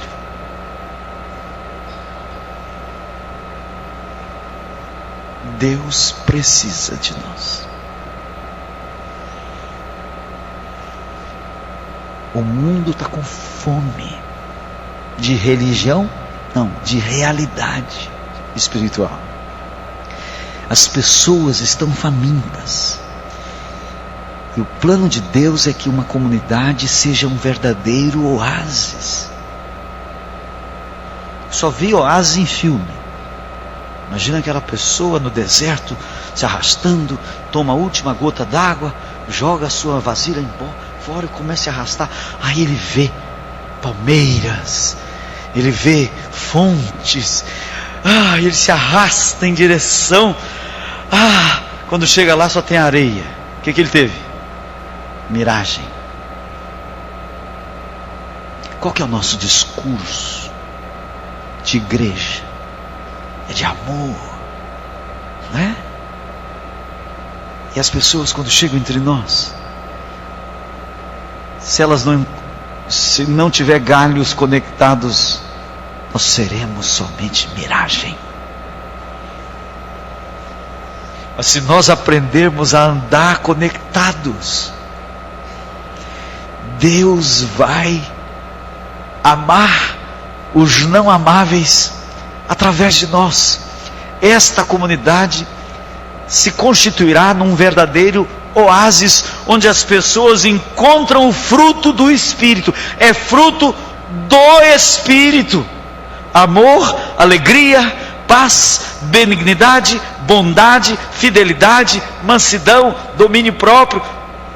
Deus precisa de nós. O mundo está com fome de religião, não, de realidade espiritual. As pessoas estão famintas. E o plano de Deus é que uma comunidade seja um verdadeiro oásis. Só vi oásis em filme. Imagina aquela pessoa no deserto, se arrastando, toma a última gota d'água, joga a sua vasilha fora e começa a arrastar. Aí ele vê palmeiras, ele vê fontes. Ele se arrasta em direção. Quando chega lá só tem areia. O que ele teve? Miragem. Qual que é o nosso discurso de igreja? É de amor, né? E as pessoas, quando chegam entre nós, se não tiver galhos conectados, nós seremos somente miragem. Mas se nós aprendermos a andar conectados, Deus vai amar os não amáveis através de nós. Esta comunidade se constituirá num verdadeiro oásis, onde as pessoas encontram o fruto do Espírito. É fruto do Espírito: amor, alegria, paz, benignidade, bondade, fidelidade, mansidão, domínio próprio.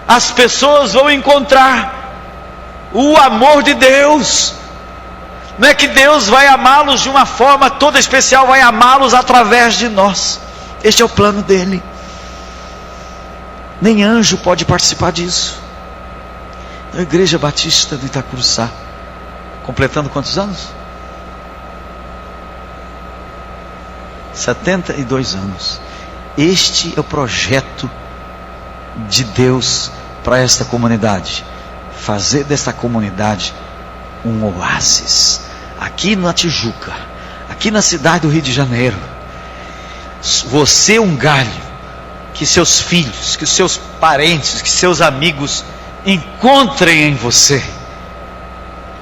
As pessoas vão encontrar o amor de Deus. Não é que Deus vai amá-los de uma forma toda especial, vai amá-los através de nós. Este é o plano dele. Nem anjo pode participar disso. A Igreja Batista do Itacuruçá, completando quantos anos? 72 anos. Este é o projeto de Deus para esta comunidade. Fazer desta comunidade um oásis. Aqui na Tijuca, aqui na cidade do Rio de Janeiro, você é um galho que seus filhos, que seus parentes, que seus amigos encontrem em você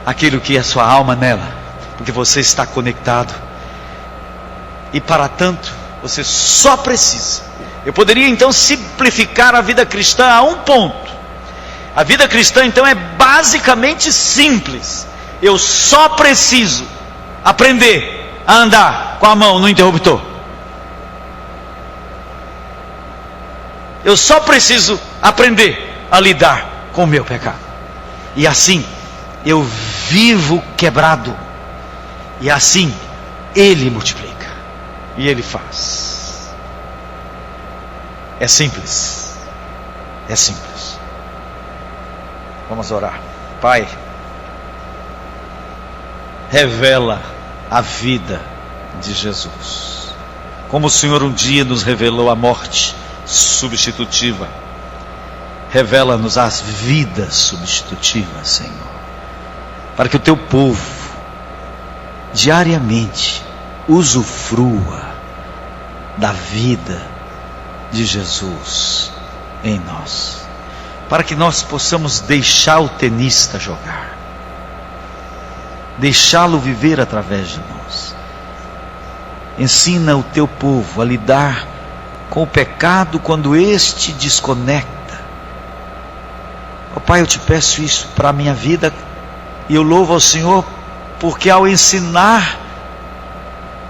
aquilo que é sua alma nela, porque você está conectado. E para tanto, você só precisa. Eu poderia então simplificar a vida cristã a um ponto. A vida cristã então é basicamente simples. Eu só preciso aprender a andar com a mão no interruptor. Eu só preciso aprender a lidar com o meu pecado. E assim eu vivo quebrado. E assim Ele multiplica. E Ele faz. É simples. É simples. Vamos orar. Pai, revela a vida de Jesus, como o Senhor um dia nos revelou a morte substitutiva. Revela-nos as vidas substitutivas, Senhor, para que o teu povo diariamente usufrua da vida de Jesus em nós, para que nós possamos deixar o tenista jogar, deixá-lo viver através de nós. Ensina o teu povo a lidar com o pecado quando este desconecta. Ó Pai, eu te peço isso para a minha vida, e eu louvo ao Senhor, porque ao ensinar,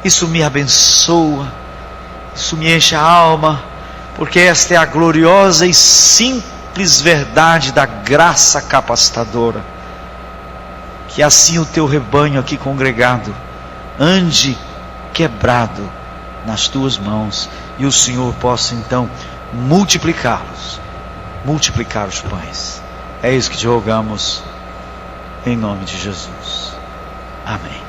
isso me abençoa, isso me enche a alma, porque esta é a gloriosa e simples verdade da graça capacitadora. Que assim o teu rebanho aqui congregado ande quebrado nas tuas mãos, e o Senhor possa então multiplicá-los, multiplicar os pães. É isso que te rogamos, em nome de Jesus. Amém.